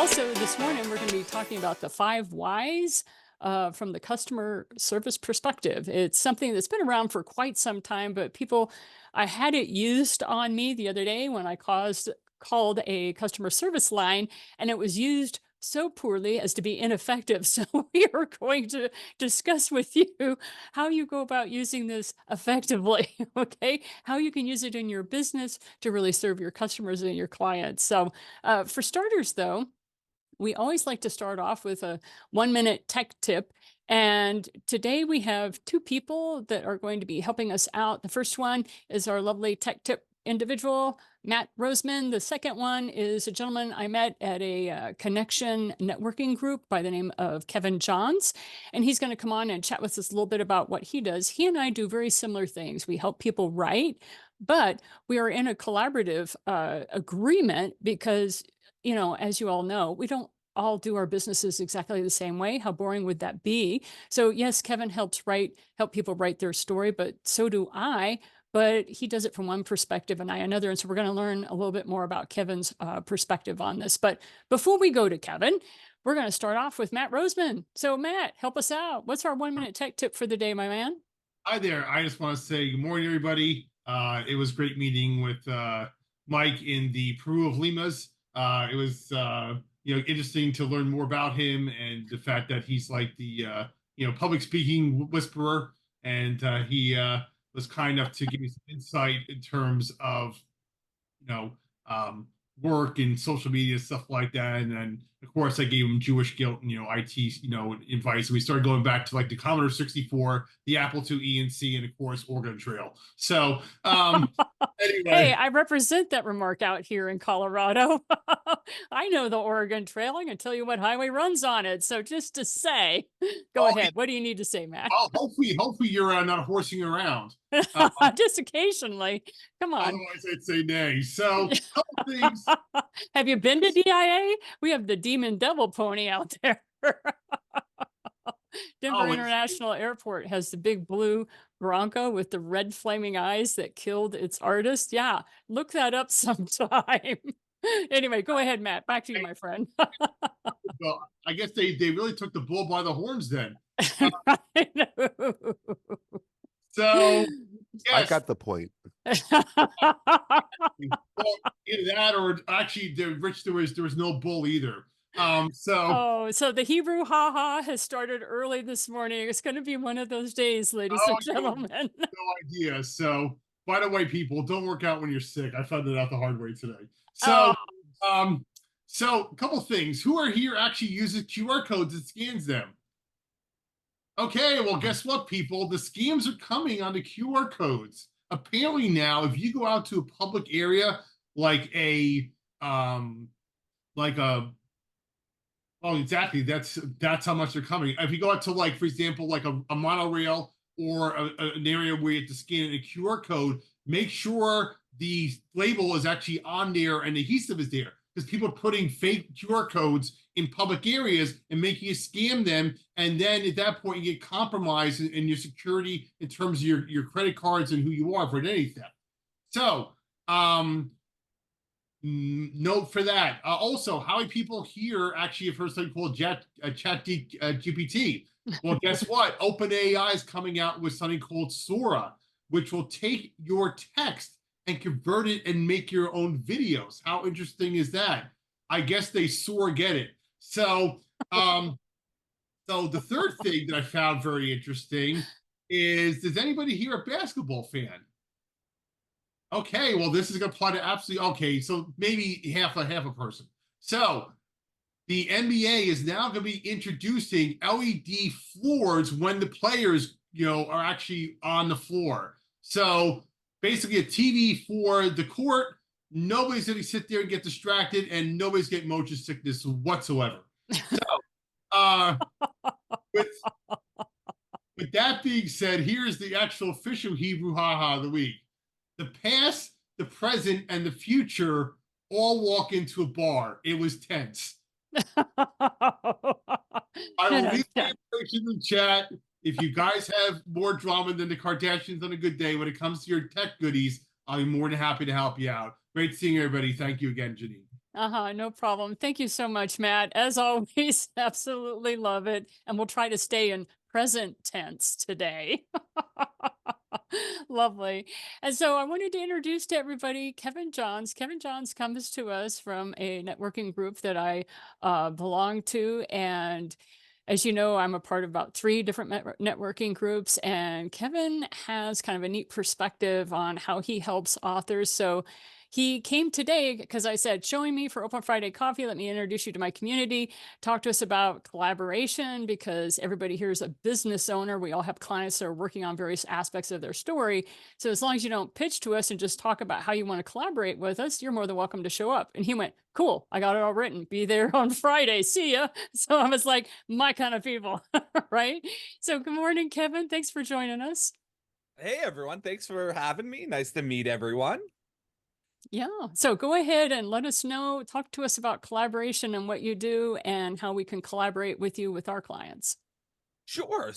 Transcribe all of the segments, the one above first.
Also, this morning we're going to be talking about the 5 whys from the customer service perspective. It's something that's been around for quite some time, but I had it used on me the other day when I called a customer service line, and it was used so poorly as to be ineffective. So we are going to discuss with you how you go about using this effectively, okay? How you can use it in your business to really serve your customers and your clients. So, for starters, though, we always like to start off with a 1 minute tech tip. And today we have two people that are going to be helping us out. The first one is our lovely tech tip individual, Matt Roseman. The second one is a gentleman I met at a connection networking group by the name of Kevin Johns. And he's going to come on and chat with us a little bit about what he does. He and I do very similar things. We help people write, but we are in a collaborative agreement because, as you all know, we don't all do our businesses exactly the same way. How boring would that be? So yes, Kevin help people write their story, but so do I. But he does it from one perspective and I another. And so we're going to learn a little bit more about Kevin's perspective on this. But before we go to Kevin, we're going to start off with Matt Roseman. So Matt, help us out. What's our 1 minute tech tip for the day, my man? Hi there. I just want to say good morning, everybody. It was great meeting with Mike in the Peru of Limas. It was interesting to learn more about him and the fact that he's like the public speaking whisperer, and he was kind enough to give me some insight in terms of you know, um, work and social media stuff like that. And then, of course, I gave him Jewish guilt and IT, advice. And we started going back to like the Commodore 64, the Apple II ENC, and of course, Oregon Trail. So, Hey, anyway, I represent that remark out here in Colorado. I know the Oregon Trail. I'm going to tell you what highway runs on it. So just to say, go oh, ahead. What do you need to say, Matt? well, hopefully you're not horsing around. Uh, Just occasionally. Come on. Otherwise, I'd say nay. So, couple things. Have you been to DIA? We have the Demon Devil pony out there. Denver Oh, it's International Airport has the big blue Bronco with the red flaming eyes that killed its artist. Yeah, look that up sometime. Anyway, go ahead, Matt. Back to you, my friend. well, I guess they really took the bull by the horns then. Uh, I know. so, I yes, got the point. well, either that or actually, there was no bull either. So Oh, so the Hebrew haha has started early this morning. It's going to be one of those days, ladies oh, and you have gentlemen. no idea. So, by the way, people, don't work out when you're sick. I found it out the hard way today. Oh, Um, so a couple things. Who are here actually uses QR codes and scans them? Okay, well, guess what, people? The scams are coming on the QR codes. Apparently now, if you go out to a public area like a like a oh, exactly. That's how much they're coming. If you go out to, like, for example, like a monorail or an area where you have to scan a QR code, make sure the label is actually on there and the adhesive is there, because people are putting fake QR codes in public areas and making you scam them, and then at that point you get compromised in your security in terms of your credit cards and who you are for identity theft. So, note for that. Also, how many people here actually have heard something called GPT? Well, guess what? OpenAI is coming out with something called Sora, which will take your text and convert it and make your own videos. How interesting is that? I guess they Sora get it. So the third thing that I found very interesting is: does anybody here a basketball fan? Okay, well, this is going to apply to absolutely okay. So maybe half a person. So the NBA is now going to be introducing LED floors when the players, are actually on the floor. So basically, a TV for the court. Nobody's going to sit there and get distracted, and nobody's getting motion sickness whatsoever. So, uh, with with that being said, here's the actual official Hebrew haha of the week. The past, the present, and the future all walk into a bar. It was tense. I will leave the information in the chat. If you guys have more drama than the Kardashians on a good day when it comes to your tech goodies, I'll be more than happy to help you out. Great seeing everybody. Thank you again, Janine. No problem. Thank you so much, Matt. As always, absolutely love it. And we'll try to stay in present tense today. Lovely. And so I wanted to introduce to everybody Kevin Johns. Kevin Johns comes to us from a networking group that I belong to. And as you know, I'm a part of about three different networking groups. And Kevin has kind of a neat perspective on how he helps authors. So he came today because I said, showing me for Open Friday Coffee, let me introduce you to my community. Talk to us about collaboration because everybody here is a business owner. We all have clients that are working on various aspects of their story. So as long as you don't pitch to us and just talk about how you want to collaborate with us, you're more than welcome to show up. And he went, cool, I got it all written. Be there on Friday. See ya. So I was like, my kind of people, right? So good morning, Kevin. Thanks for joining us. Hey everyone, thanks for having me. Nice to meet everyone. Yeah. So go ahead and let us know, talk to us about collaboration and what you do and how we can collaborate with you with our clients. Sure.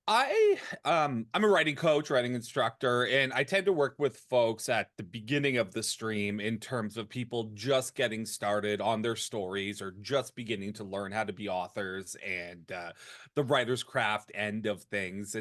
I'm a writing coach, writing instructor, and I tend to work with folks at the beginning of the stream in terms of people just getting started on their stories or just beginning to learn how to be authors and the writer's craft end of things.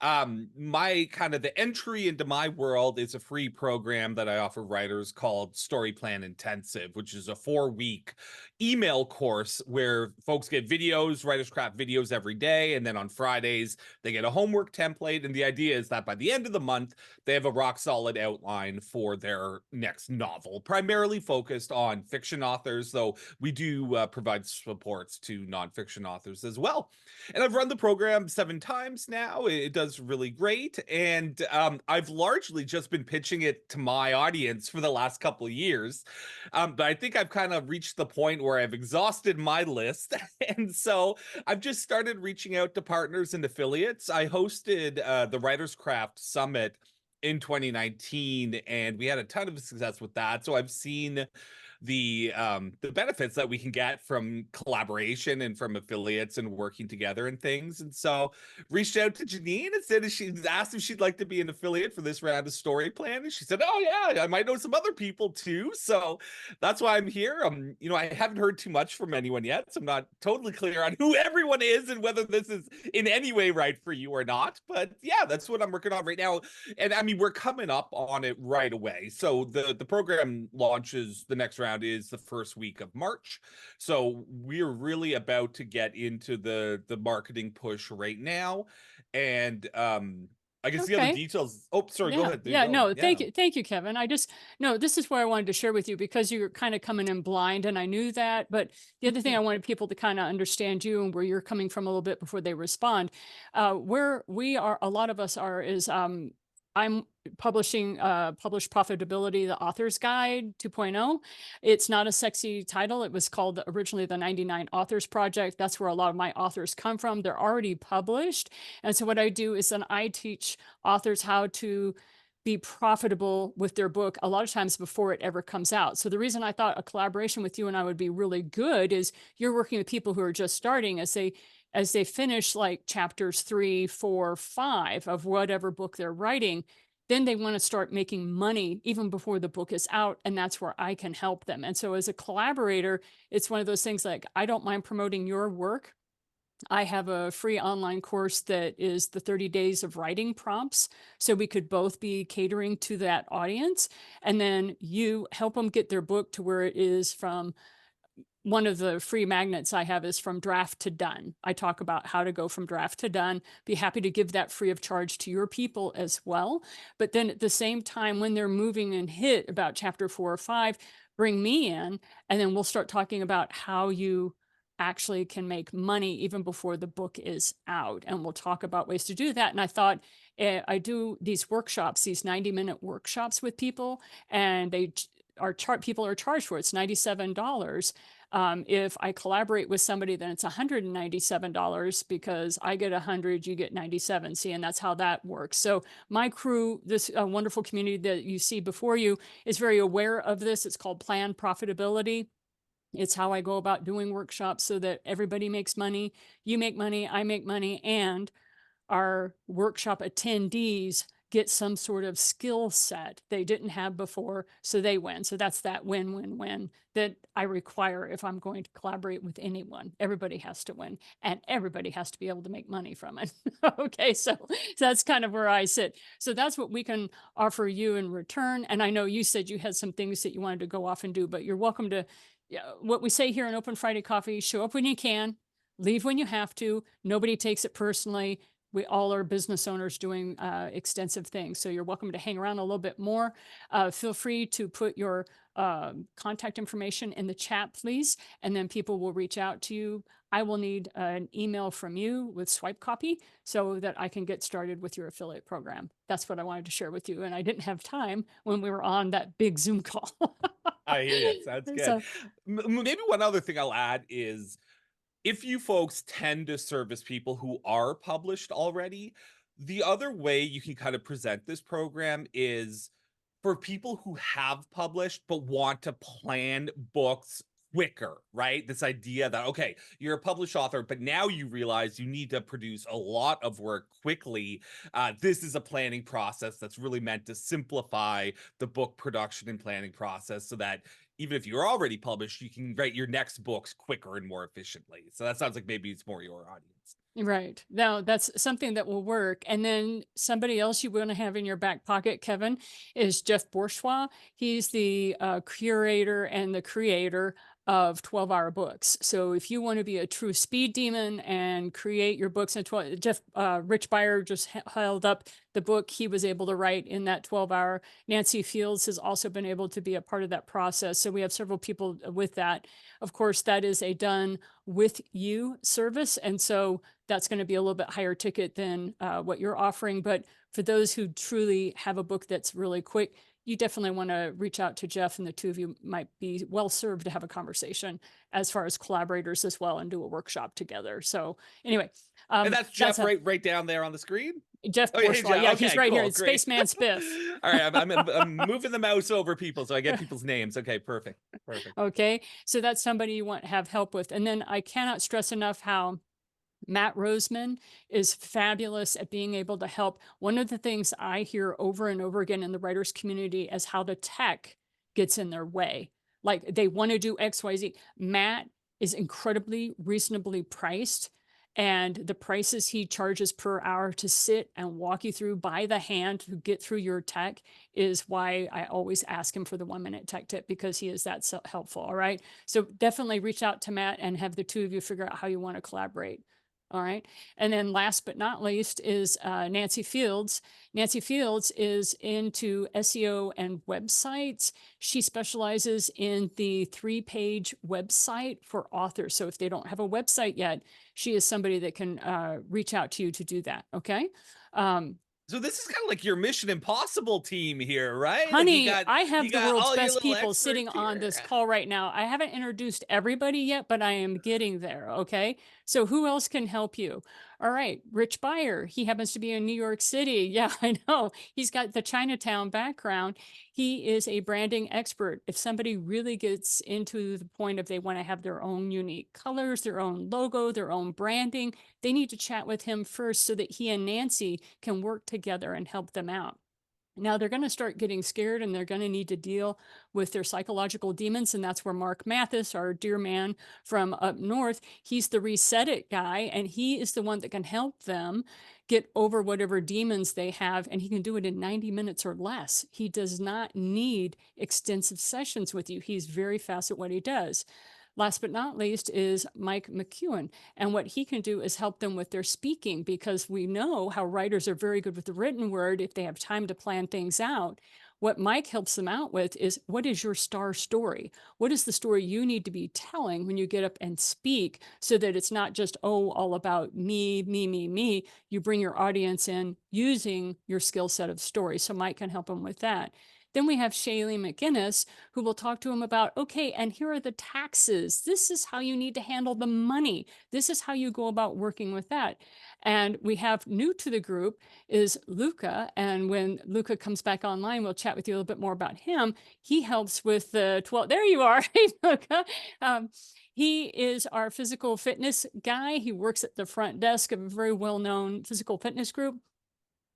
My kind of the entry into my world is a free program that I offer writers called Story Plan Intensive, which is a 4-week email course where folks get videos, writer's craft videos every day, and then on Fridays they get a homework template, and the idea is that by the end of the month, they have a rock solid outline for their next novel, primarily focused on fiction authors, though we do provide supports to nonfiction authors as well. And I've run the program 7 times now. It does really great. And I've largely just been pitching it to my audience for the last couple of years. But I think I've kind of reached the point where I've exhausted my list. And so I've just started reaching out to partners and affiliates. I hosted the Writers Craft Summit in 2019, and we had a ton of success with that. So I've seen the benefits that we can get from collaboration and from affiliates and working together and things. And so reached out to Janine and said she asked if she'd like to be an affiliate for this round of Story Plan, and she said, "Oh yeah, I might know some other people too." So that's why I'm here. I haven't heard too much from anyone yet, so I'm not totally clear on who everyone is and whether this is in any way right for you or not. But yeah, that's what I'm working on right now. And I mean, we're coming up on it right away. So the program launches, the next round is the first week of March. So we're really about to get into the marketing push right now. And I guess the other Okay. details. Oh, sorry, go Yeah. ahead. There you Yeah. go. No, Yeah. thank you. Thank you, Kevin. No, this is what I wanted to share with you because you're kind of coming in blind and I knew that. But the other thing I wanted people to kind of understand you and where you're coming from a little bit before they respond. Where we are, a lot of us are, is I'm publishing Publish Profitability, the Author's Guide 2.0. It's not a sexy title. It was called originally the 99 Authors Project. That's where a lot of my authors come from. They're already published. And so what I do is then I teach authors how to be profitable with their book a lot of times before it ever comes out. So the reason I thought a collaboration with you and I would be really good is you're working with people who are just starting as they finish like chapters 3, 4, 5 of whatever book they're writing, then they want to start making money even before the book is out. And that's where I can help them. And so as a collaborator, it's one of those things like I don't mind promoting your work. I have a free online course that is the 30 days of writing prompts. So we could both be catering to that audience. And then you help them get their book to where it is from. One of the free magnets I have is from draft to done. I talk about how to go from draft to done. Be happy to give that free of charge to your people as well. But then at the same time, when they're moving and hit about chapter 4 or 5, bring me in, and then we'll start talking about how you actually can make money even before the book is out. And we'll talk about ways to do that. And I thought, I do these workshops, these 90-minute workshops with people, and people are charged for it. It's $97. If I collaborate with somebody, then it's $197 because I get 100, you get 97. See, and that's how that works. So my crew, this wonderful community that you see before you, is very aware of this. It's called Planned Profitability. It's how I go about doing workshops so that everybody makes money, you make money, I make money, and our workshop attendees get some sort of skill set they didn't have before, so they win. So that's that win-win-win that I require if I'm going to collaborate with anyone. Everybody has to win, and everybody has to be able to make money from it. Okay, so that's kind of where I sit. So that's what we can offer you in return. And I know you said you had some things that you wanted to go off and do, but you're welcome to, yeah, what we say here in Open Friday Coffee, show up when you can, leave when you have to. Nobody takes it personally. We all are business owners doing extensive things. So you're welcome to hang around a little bit more. Feel free to put your contact information in the chat, please. And then people will reach out to you. I will need an email from you with swipe copy so that I can get started with your affiliate program. That's what I wanted to share with you. And I didn't have time when we were on that big Zoom call. I hear you. Sounds good. So, Maybe one other thing I'll add is, if you folks tend to service people who are published already, the other way you can kind of present this program is for people who have published but want to plan books quicker, right? This idea that, okay, you're a published author, but now you realize you need to produce a lot of work quickly. This is a planning process that's really meant to simplify the book production and planning process so that even if you're already published, you can write your next books quicker and more efficiently. So that sounds like maybe it's more your audience. right. Now, that's something that will work. And then somebody else you want to have in your back pocket, Kevin, is Jeff Bourgeois. He's the curator and the creator of 12-hour books. So if you want to be a true speed demon and create your books in 12, Rich Beyer just held up the book he was able to write in that 12-hour. Nancy Fields has also been able to be a part of that process. So we have several people with that. Of course, that is a done with you service. And so that's going to be a little bit higher ticket than what you're offering. But for those who truly have a book that's really quick, you definitely want to reach out to Jeff, and the two of you might be well served to have a conversation as far as collaborators as well and do a workshop together. So anyway, And that's Jeff right down there on the screen. Jeff Oh, Bourgeois. Yeah, okay, he's right here. cool, It's great. Spaceman Spiff. All right, I'm moving the mouse over people so I get people's names. Okay, perfect. Okay, so that's somebody you want to have help with. And then I cannot stress enough how Matt Roseman is fabulous at being able to help. One of the things I hear over and over again in the writers community is how the tech gets in their way. Like they want to do XYZ. Matt is incredibly reasonably priced, and the prices he charges per hour to sit and walk you through by the hand to get through your tech is why I always ask him for the 1-minute tech tip, because he is that so helpful. All right. So definitely reach out to Matt and have the two of you figure out how you want to collaborate. All right. And then last but not least is Nancy Fields. Nancy Fields is into SEO and websites. She specializes in the 3-page website for authors. So if they don't have a website yet, she is somebody that can reach out to you to do that. Okay. So this is kind of like your Mission Impossible team here, right? Honey, Like I have the world's best people people sitting on this call right now. I haven't introduced everybody yet, but I am getting there. Okay. So who else can help you? All right. Rich Beyer. He happens to be in New York City. Yeah, I know. He's got the Chinatown background. He is a branding expert. If somebody really gets into the point of they want to have their own unique colors, their own logo, their own branding, they need to chat with him first so that he and Nancy can work together and help them out. Now they're going to start getting scared and they're going to need to deal with their psychological demons. And that's where Mark Mathis, our dear man from up north, he's the reset it guy. And he is the one that can help them get over whatever demons they have. And he can do it in 90 minutes or less. He does not need extensive sessions with you. He's very fast at what he does. Last but not least is Mike McEwen. And what he can do is help them with their speaking, because we know how writers are very good with the written word if they have time to plan things out. What Mike helps them out with is, what is your star story? What is the story you need to be telling when you get up and speak, so that it's not just, oh, all about me, me, me, me. You bring your audience in using your skill set of story. So Mike can help them with that. Then we have Shailene McGinnis, who will talk to him about, okay, and here are the taxes. This is how you need to handle the money. This is how you go about working with that. And we have new to the group is Luca. And when Luca comes back online, we'll chat with you a little bit more about him. He helps with the 12. There you are, hey, Luca. He is our physical fitness guy. He works at the front desk of a very well-known physical fitness group.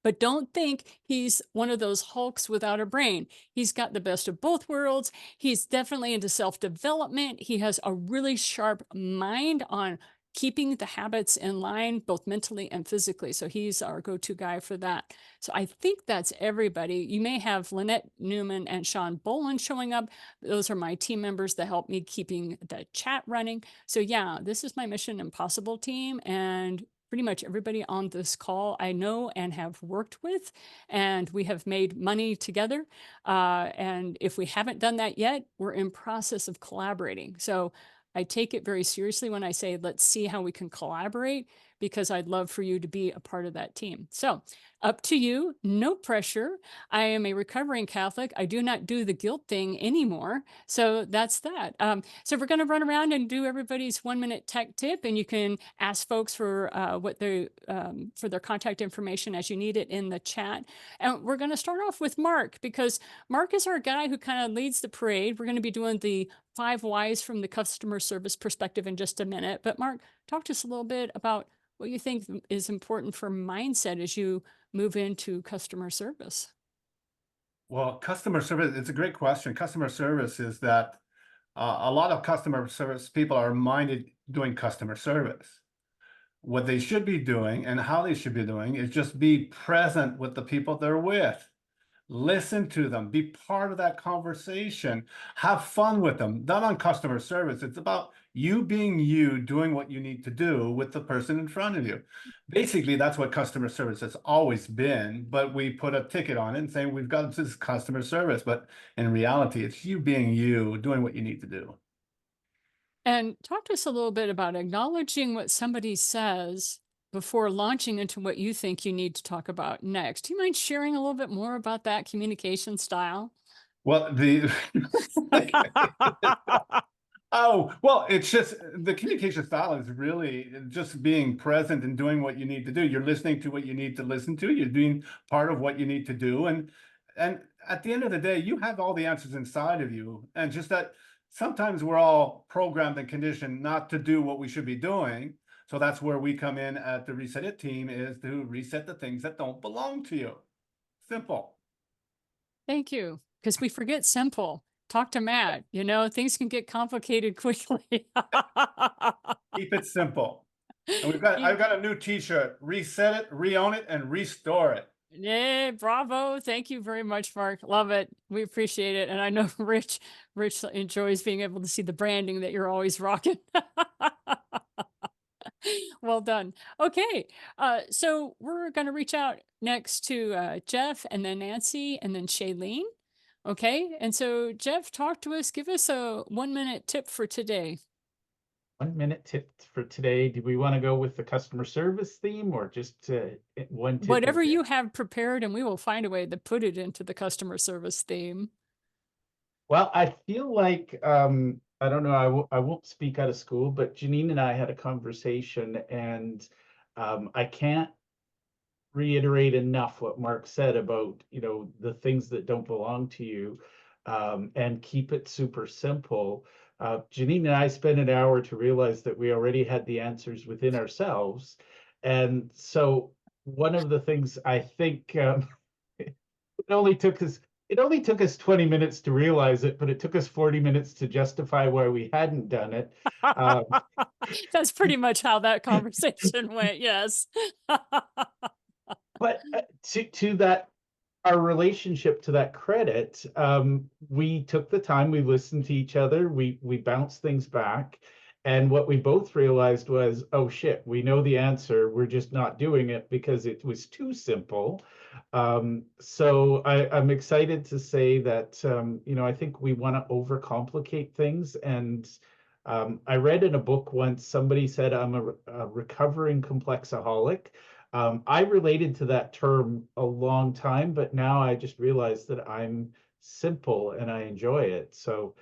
But don't think he's one of those hulks without a brain. He's got the best of both worlds. He's definitely into self development. He has a really sharp mind on keeping the habits in line, both mentally and physically. So he's our go to guy for that. So I think that's everybody. You may have Lynette Newman and Sean Bolon showing up. Those are my team members that help me keeping the chat running. So yeah, this is my Mission Impossible team. And pretty much everybody on this call I know and have worked with, and we have made money together. And if we haven't done that yet, we're in process of collaborating. So I take it very seriously when I say, let's see how we can collaborate, because I'd love for you to be a part of that team. So up to you, no pressure. I am a recovering Catholic. I do not do the guilt thing anymore. So that's that. So we're going to run around and do everybody's 1-minute tech tip, and you can ask folks for what they for their contact information as you need it in the chat. And we're going to start off with Mark, because Mark is our guy who kind of leads the parade. We're going to be doing the 5 whys from the customer service perspective in just a minute. But Mark, talk to us a little bit about what you think is important for mindset as you move into customer service. Well, customer service, it's a great question. Customer service is that a lot of customer service people are minded doing customer service. What they should be doing and how they should be doing is just be present with the people they're with. Listen to them, be part of that conversation, have fun with them. Not on customer service. It's about you being you, doing what you need to do with the person in front of you. Basically, that's what customer service has always been, but we put a ticket on it and saying we've got this customer service, but in reality, it's you being you, doing what you need to do. And talk to us a little bit about acknowledging what somebody says before launching into what you think you need to talk about next. Do you mind sharing a little bit more about that communication style? Well, oh, well, it's just the communication style is really just being present and doing what you need to do. You're listening to what you need to listen to. You're doing part of what you need to do. And at the end of the day, you have all the answers inside of you. And just that sometimes we're all programmed and conditioned not to do what we should be doing. So that's where we come in at the Reset It team, is to reset the things that don't belong to you. Simple. Thank you. Because we forget simple. Talk to Matt. You know, things can get complicated quickly. Keep it simple. And I've got a new t-shirt. Reset it, re-own it, and restore it. Yeah, bravo. Thank you very much, Mark. Love it. We appreciate it. And I know Rich enjoys being able to see the branding that you're always rocking. Well done. Okay. So we're going to reach out next to Jeff, and then Nancy, and then Shailene. Okay. And so Jeff, talk to us. Give us a 1-minute tip for today. 1-minute tip for today. Do we want to go with the customer service theme, or just one tip? Whatever you have prepared, and we will find a way to put it into the customer service theme. Well, I feel like, I don't know, I won't speak out of school, but Janine and I had a conversation, and I can't reiterate enough what Mark said about, the things that don't belong to you, and keep it super simple. Janine and I spent an hour to realize that we already had the answers within ourselves. And so one of the things I think, it only took us 20 minutes to realize it, but it took us 40 minutes to justify why we hadn't done it. That's pretty much how that conversation went. Yes. But to that, our relationship to that credit, we took the time, we listened to each other, we bounced things back. And what we both realized was, oh shit, we know the answer. We're just not doing it because it was too simple. So I'm excited to say that, I think we want to overcomplicate things. And I read in a book once, somebody said, I'm a recovering complexaholic. I related to that term a long time, but now I just realized that I'm simple and I enjoy it. So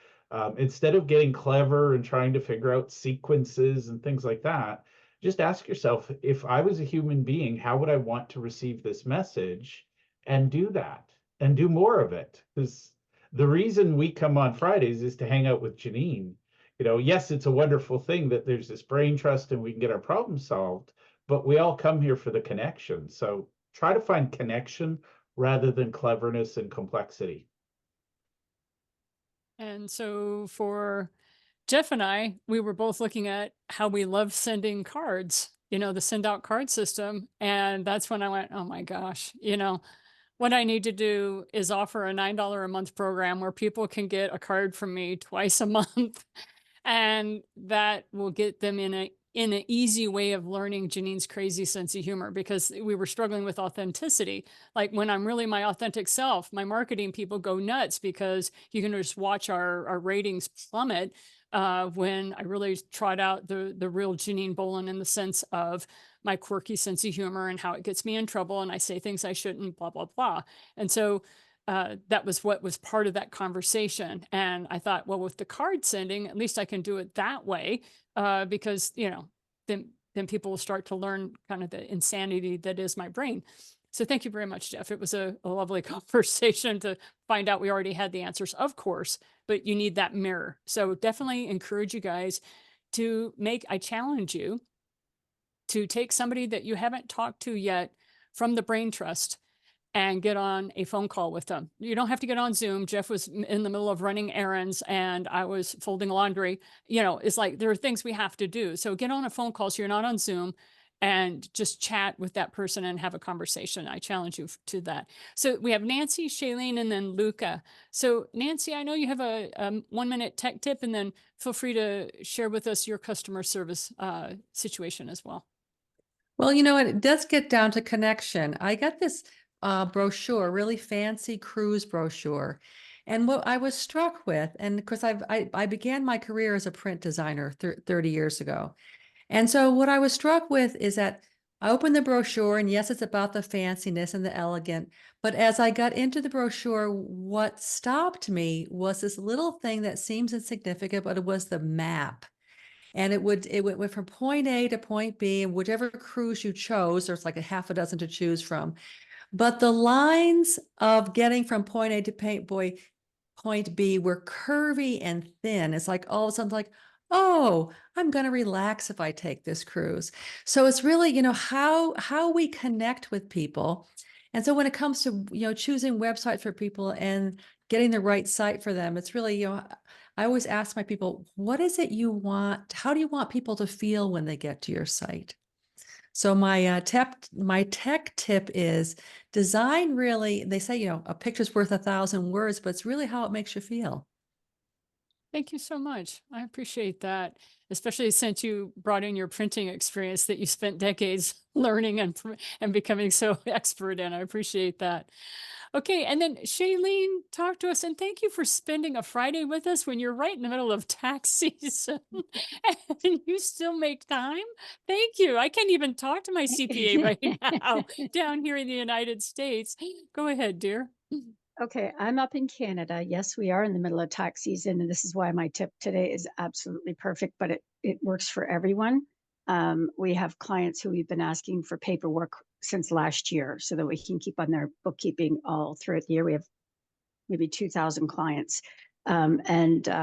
instead of getting clever and trying to figure out sequences and things like that, just ask yourself, if I was a human being, how would I want to receive this message? And do that and do more of it. Because the reason we come on Fridays is to hang out with Janine. Yes, it's a wonderful thing that there's this brain trust and we can get our problems solved, but we all come here for the connection. So try to find connection rather than cleverness and complexity. And so for Jeff and I, we were both looking at how we love sending cards, the send out card system. And that's when I went, oh my gosh, what I need to do is offer a $9 a month program where people can get a card from me twice a month. And that will get them in an easy way of learning Janine's crazy sense of humor, because we were struggling with authenticity. Like when I'm really my authentic self, my marketing people go nuts because you can just watch our ratings plummet when I really trot out the real Janine Bolon, in the sense of my quirky sense of humor and how it gets me in trouble and I say things I shouldn't, blah, blah, blah. And so that was what was part of that conversation. And I thought, well, with the card sending, at least I can do it that way, because, then people will start to learn kind of the insanity that is my brain. So thank you very much, Jeff. It was a lovely conversation to find out we already had the answers, of course, but you need that mirror. So definitely encourage you guys to I challenge you to take somebody that you haven't talked to yet from the brain trust and get on a phone call with them. You don't have to get on Zoom. Jeff was in the middle of running errands and I was folding laundry. It's like there are things we have to do. So get on a phone call so you're not on Zoom, and just chat with that person and have a conversation. I challenge you to that. So we have Nancy, Shailene, and then Luca. So Nancy, I know you have a 1-minute tech tip, and then feel free to share with us your customer service situation as well. Well, it does get down to connection. I got this brochure, really fancy cruise brochure. And what I was struck with, and because I began my career as a print designer 30 years ago. And so what I was struck with is that I opened the brochure, and yes, it's about the fanciness and the elegant. But as I got into the brochure, what stopped me was this little thing that seems insignificant, but it was the map. And it went from point A to point B, and whichever cruise you chose, there's like a half a dozen to choose from. But the lines of getting from point A to point B were curvy and thin. It's like all of a sudden, like, oh, I'm going to relax if I take this cruise. So it's really, how we connect with people. And so when it comes to, choosing websites for people and getting the right site for them, it's really, I always ask my people, what is it you want? How do you want people to feel when they get to your site? So my tech tip is design really, they say, a picture's worth 1,000 words, but it's really how it makes you feel. Thank you so much. I appreciate that, especially since you brought in your printing experience that you spent decades learning and becoming so expert in. I appreciate that. Okay, and then Shailene, talk to us, and thank you for spending a Friday with us when you're right in the middle of tax season and you still make time. Thank you. I can't even talk to my CPA right now down here in the United States. Go ahead, dear. Okay, I'm up in Canada. Yes, we are in the middle of tax season, and this is why my tip today is absolutely perfect, but it works for everyone. We have clients who we've been asking for paperwork since last year so that we can keep on their bookkeeping all throughout the year. We have maybe 2,000 clients. One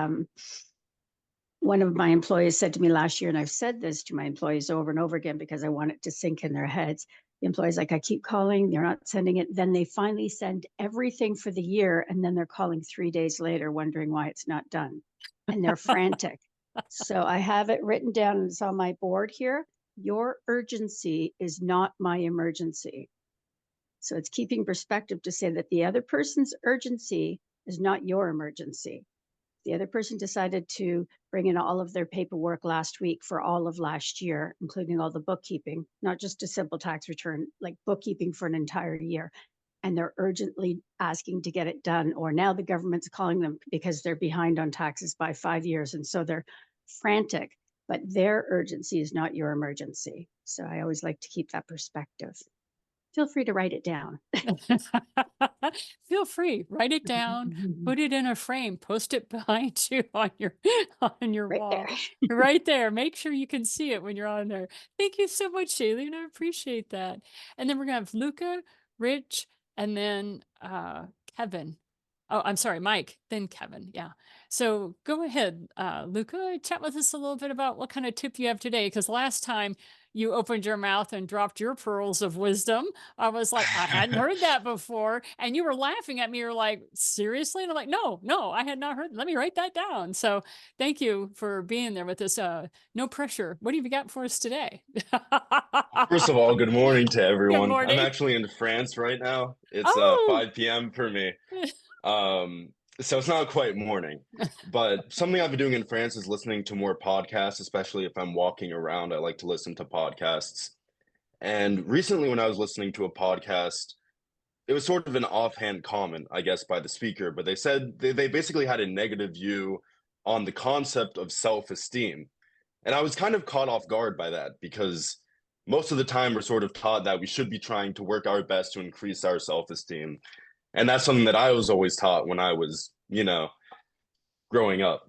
of my employees said to me last year, and I've said this to my employees over and over again because I want it to sink in their heads. The employee's like, I keep calling, they're not sending it. Then they finally send everything for the year, and then they're calling 3 days later wondering why it's not done. And they're frantic. So I have it written down, and it's on my board here. Your urgency is not my emergency. So it's keeping perspective to say that the other person's urgency is not your emergency. The other person decided to bring in all of their paperwork last week for all of last year, including all the bookkeeping, not just a simple tax return, like bookkeeping for an entire year. And they're urgently asking to get it done, or now the government's calling them because they're behind on taxes by 5 years. And so they're frantic, but their urgency is not your emergency. So I always like to keep that perspective. Feel free to write it down. Feel free, write it down, put it in a frame, post it behind you on your Right wall. there. Right there. Make sure you can see it when you're on there. Thank you so much, Shailene. I appreciate that. And then we're gonna have Luca, Rich, and then Kevin. Oh, I'm sorry, Mike, then Kevin. Yeah. So go ahead, Luca, chat with us a little bit about what kind of tip you have today. Because last time you opened your mouth and dropped your pearls of wisdom, I was like, I hadn't heard that before. And you were laughing at me. You're like, seriously? And I'm like, no, I had not heard. Let me write that down. So thank you for being there with us. No pressure. What have you got for us today? First of all, good morning to Good everyone. I'm morning. actually in France right now. It's Oh, 5 p.m. for me. So it's not quite morning. But something I've been doing in France is listening to more podcasts, especially if I'm walking around. I like to listen to podcasts. And recently, when I was listening to a podcast, it was sort of an offhand comment, I guess, by the speaker, but they said they basically had a negative view on the concept of self-esteem. And I was kind of caught off guard by that because most of the time we're sort of taught that we should be trying to work our best to increase our self-esteem. And that's something that I was always taught when I was, growing up.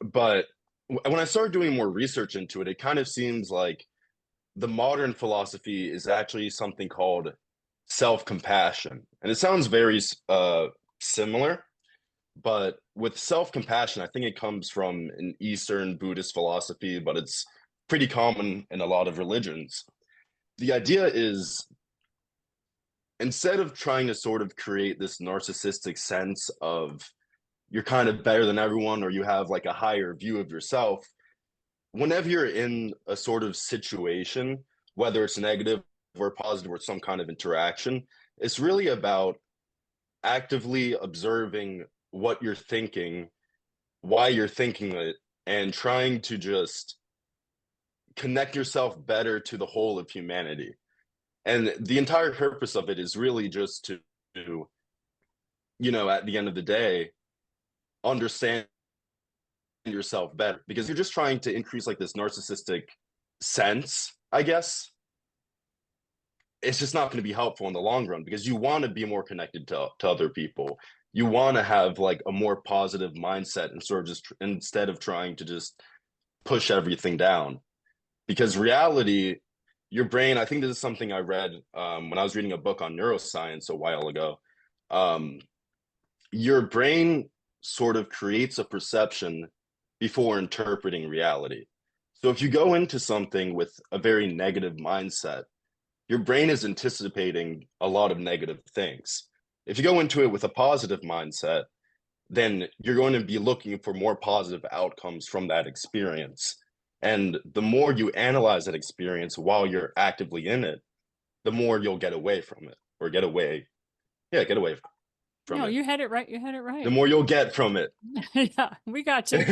But when I started doing more research into it, it kind of seems like the modern philosophy is actually something called self-compassion. And it sounds very similar, but with self-compassion, I think it comes from an Eastern Buddhist philosophy, but it's pretty common in a lot of religions. The idea is instead of trying to sort of create this narcissistic sense of you're kind of better than everyone or you have like a higher view of yourself, whenever you're in a sort of situation, whether it's negative or positive or some kind of interaction, it's really about actively observing what you're thinking, why you're thinking it, and trying to just connect yourself better to the whole of humanity. And the entire purpose of it is really just to, at the end of the day, understand yourself better because you're just trying to increase like this narcissistic sense, I guess. It's just not going to be helpful in the long run because you want to be more connected to other people. You want to have like a more positive mindset and sort of just instead of trying to just push everything down. Because reality, your brain, I think this is something I read when I was reading a book on neuroscience a while ago. Your brain sort of creates a perception before interpreting reality. So if you go into something with a very negative mindset, your brain is anticipating a lot of negative things. If you go into it with a positive mindset, then you're going to be looking for more positive outcomes from that experience. And the more you analyze that experience while you're actively in it, the more you'll get away from it or get away from no, it. you had it right. You had it The right. more you'll get from it. Yeah, we got you.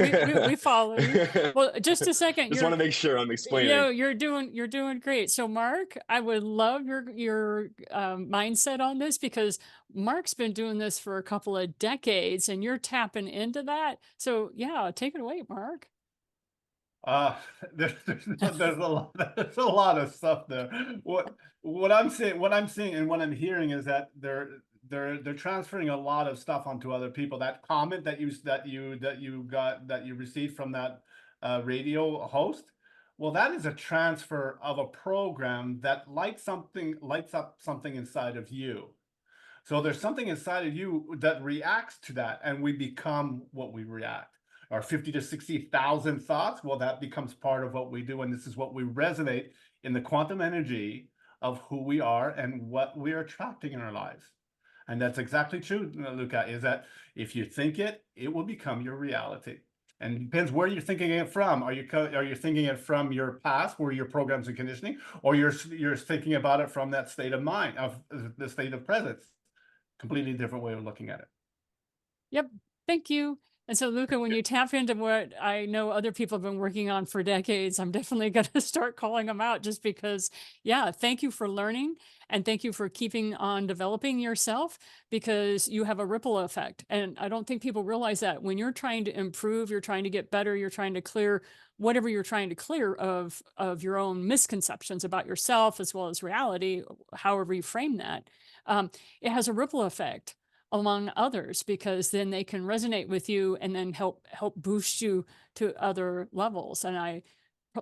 We follow you. Well, just a second. Just want to make sure I'm explaining. You're doing great. So, Mark, I would love your mindset on this because Mark's been doing this for a couple of decades, and you're tapping into that. So, yeah, take it away, Mark. There's a lot of stuff there. What I'm seeing and what I'm hearing is that they're transferring a lot of stuff onto other people. That comment that you received from that radio host, well, that is a transfer of a program that lights up something inside of you. So there's something inside of you that reacts to that, and we become what we react. Our 50 to 60,000 thoughts, well, that becomes part of what we do, and this is what we resonate in the quantum energy of who we are and what we are attracting in our lives. And that's exactly true, Luca, is that if you think it, it will become your reality. And it depends where you're thinking it from. Are you thinking it from your past, where your programs and conditioning, or you're thinking about it from that state of mind, of the state of presence? Completely different way of looking at it. Yep. Thank you. And so, Luca, when you tap into what I know other people have been working on for decades, I'm definitely going to start calling them out just because, yeah, thank you for learning and thank you for keeping on developing yourself because you have a ripple effect. And I don't think people realize that when you're trying to improve, you're trying to get better, you're trying to clear whatever you're trying to clear of your own misconceptions about yourself as well as reality, however you frame that, it has a ripple effect among others because then they can resonate with you and then help boost you to other levels. And I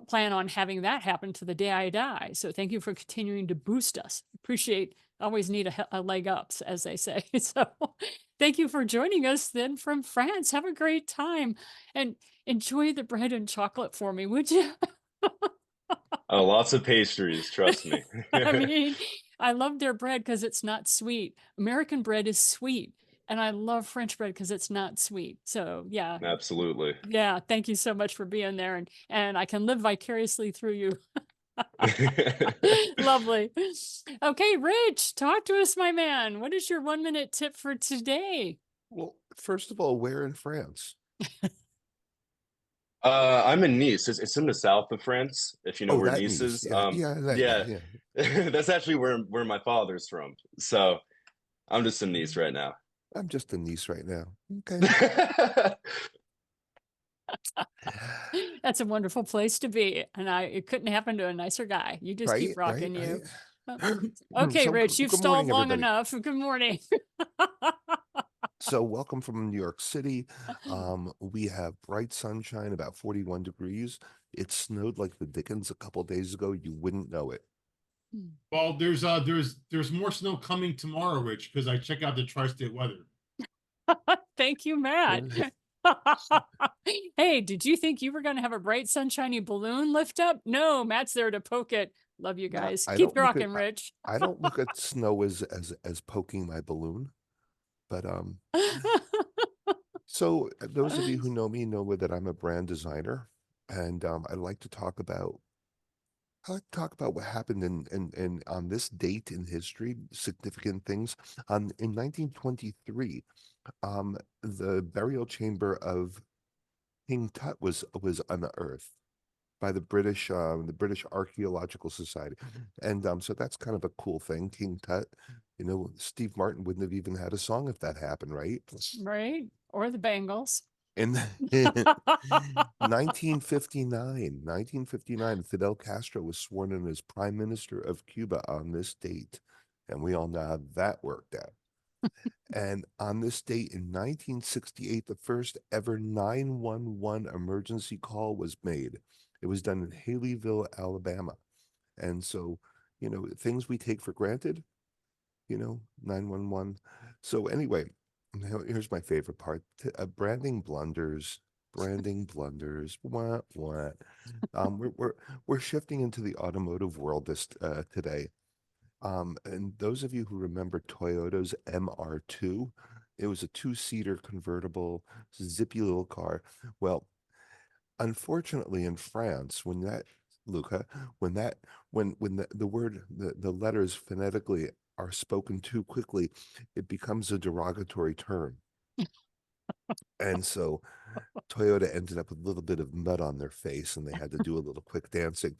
plan on having that happen to the day I die. So thank you for continuing to boost us. Appreciate, always need a leg up, as they say. So thank you for joining us then from France. Have a great time and enjoy the bread and chocolate for me, would you? Oh, lots of pastries, trust me. I mean, I love their bread because it's not sweet. American bread is sweet, and I love French bread because it's not sweet. So yeah, Absolutely. yeah. Thank you so much for being there, and I can live vicariously through you. Lovely. Okay, Rich, talk to us, my man. What is your 1 minute tip for today? Well, first of all, where in France? I'm in Nice. It's in the south of France, if you know Oh, where that Nice Nice. is. Yeah, yeah, Yeah, yeah. that's actually where my father's from. So I'm just in Nice right now. I'm just in Nice right now. Okay. That's a wonderful place to be, and it couldn't happen to a nicer guy. You just keep Right, right, rocking you. right. Okay, So, Rich, you've good stalled morning, long everybody. enough. Good morning. So, welcome from New York City. We have bright sunshine, about 41 degrees. It snowed like the Dickens a couple days ago. You wouldn't know it. Well, there's more snow coming tomorrow, Rich, because I check out the tri-state weather. Thank you, Matt. Hey, did you think you were going to have a bright, sunshiny balloon lift up? No, Matt's there to poke it. Love you guys. I Keep don't look at rocking, Rich. I don't look at snow as poking my balloon, but so those of you who know me know that I'm a brand designer, and I like to talk about what happened in on this date in history, significant things. In 1923, the burial chamber of King Tut was unearthed by the British Archaeological Society, and so that's kind of a cool thing. King Tut, Steve Martin wouldn't have even had a song if that happened, right? Right? Or the Bengals. In 1959, Fidel Castro was sworn in as Prime Minister of Cuba on this date, and we all know how that worked out. And on this date in 1968, the first ever 911 emergency call was made. It was done in Haleyville, Alabama. And so, things we take for granted, 911. So anyway, now here's my favorite part. Branding blunders. What? We're shifting into the automotive world today. And those of you who remember Toyota's MR2, it was a two-seater convertible, zippy little car. Well, unfortunately, in France, when that Luca, when that when the word the letters phonetically are spoken too quickly, it becomes a derogatory term. And so Toyota ended up with a little bit of mud on their face and they had to do a little quick dancing.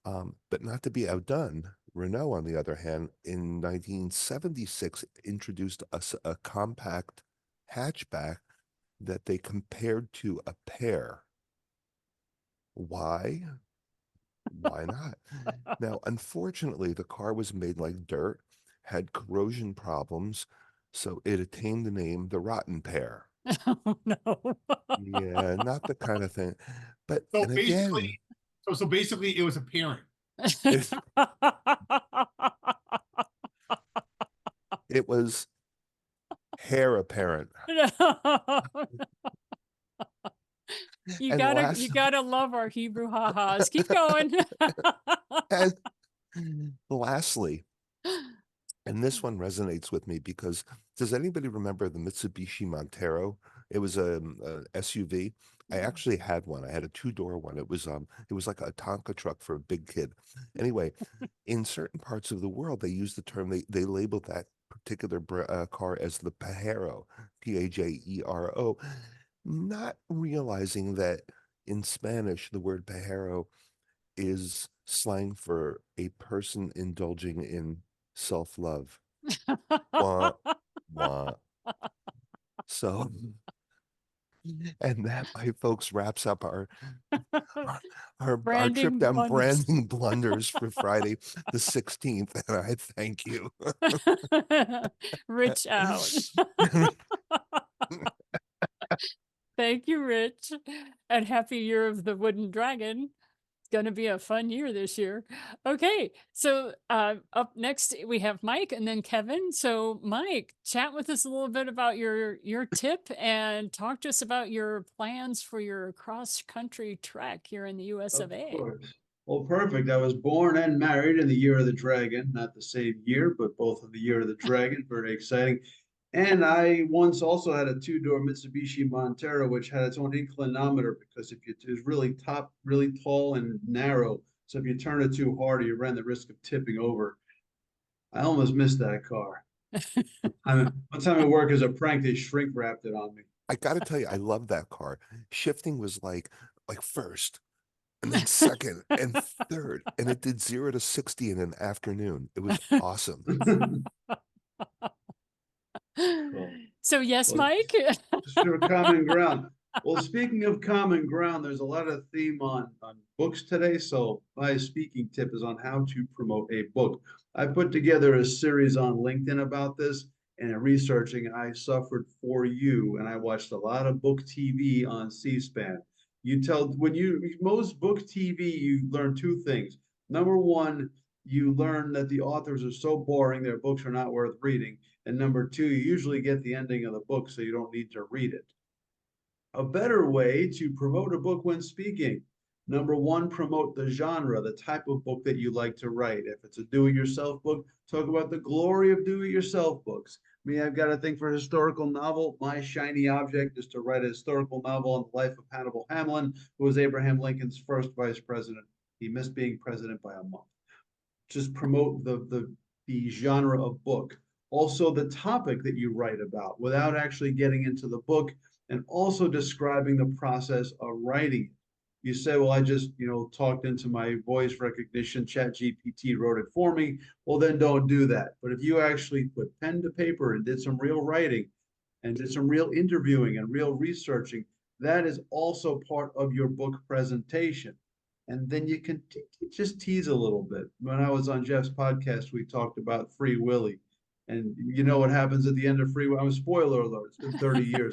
But not to be outdone, Renault, on the other hand, in 1976 introduced a compact hatchback that they compared to a pear. Why? Why not? Now, unfortunately, the car was made like dirt, had corrosion problems, so it attained the name the Rotten Pear. Oh, no. Yeah, not the kind of thing. But So and again, basically, it was a parent. it was hair apparent. You And gotta love our Hebrew ha-has. Keep going. and lastly, and this one resonates with me because does anybody remember the Mitsubishi Montero? It was a SUV. I actually had one. I had a two-door one. It was like a Tonka truck for a big kid. Anyway, in certain parts of the world, they use the term they labeled that particular car as the Pajero, Pajero, not realizing that in Spanish the word Pajero is slang for a person indulging in self-love. Wah, wah. So, and that, my folks, wraps up our trip Branding down blunders. branding blunders for Friday the 16th. And I thank you. Rich out. Thank you, Rich. And happy year of the wooden dragon. Going to be a fun year this year. Okay, so up next we have Mike and then Kevin. So Mike, chat with us a little bit about your tip and talk to us about your plans for your cross country trek here in the US of Of A. course. Well, perfect. I was born and married in the year of the dragon, not the same year, but both of the year of the dragon. Very exciting. And I once also had a two-door Mitsubishi Montero, which had its own inclinometer because if you, it was really tall and narrow. So if you turn it too hard, you ran the risk of tipping over. I almost missed that car. One time at work as a prank, they shrink wrapped it on me. I gotta tell you, I love that car. Shifting was like first, and then second and third, and it did 0 to 60 in an afternoon. It was awesome. Cool. So yes, Well, Mike. sure, common ground. Well, speaking of common ground, there's a lot of theme on books today. So my speaking tip is on how to promote a book. I put together a series on LinkedIn about this, and in researching, I suffered for you, and I watched a lot of book TV on C-SPAN. Most book TV, you learn two things. Number one, you learn that the authors are so boring, their books are not worth reading. And number two, you usually get the ending of the book, so you don't need to read it. A better way to promote a book when speaking. Number one, promote the genre, the type of book that you like to write. If it's a do-it-yourself book, talk about the glory of do-it-yourself books. Me, I've got a thing for historical novel. My shiny object is to write a historical novel on the life of Hannibal Hamlin, who was Abraham Lincoln's first vice president. He missed being president by a month. Just promote the genre of book. Also, the topic that you write about without actually getting into the book, and also describing the process of writing. You say, well, I just, talked into my voice recognition, Chat GPT wrote it for me. Well, then don't do that. But if you actually put pen to paper and did some real writing and did some real interviewing and real researching, that is also part of your book presentation. And then you can just tease a little bit. When I was on Jeff's podcast, we talked about Free Willy. And you know what happens at the end of Free Willy? I'm a spoiler alert. It's been 30 years.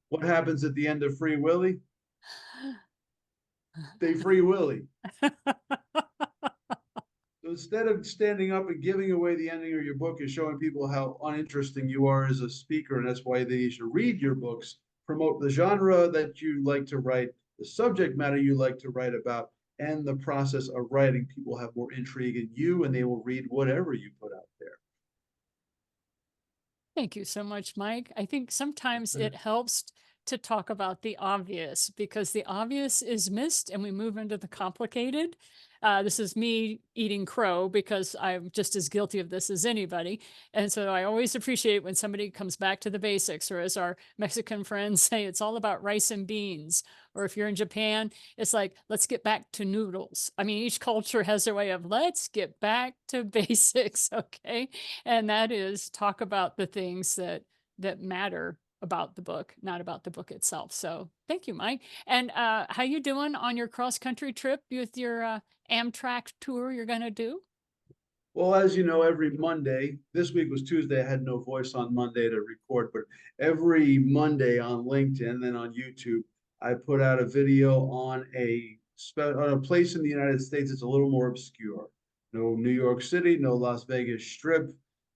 What happens at the end of Free Willy? They free Willy. So instead of standing up and giving away the ending of your book and showing people how uninteresting you are as a speaker, and that's why they should read your books, promote the genre that you like to write, the subject matter you like to write about, and the process of writing. People have more intrigue in you, and they will read whatever you put out there. Thank you so much, Mike. I think sometimes it helps to talk about the obvious because the obvious is missed and we move into the complicated. This is me eating crow because I'm just as guilty of this as anybody. And so I always appreciate when somebody comes back to the basics, or as our Mexican friends say, it's all about rice and beans. Or if you're in Japan, it's like, let's get back to noodles. I mean, each culture has their way of let's get back to basics, okay? And that is talk about the things that matter about the book, not about the book itself. So thank you, Mike. And how you doing on your cross-country trip with your Amtrak tour you're going to do? Well, as you know, every Monday, this week was Tuesday, I had no voice on Monday to record, but every Monday on LinkedIn and on YouTube, I put out a video on a place in the United States that's a little more obscure. No New York City, no Las Vegas Strip.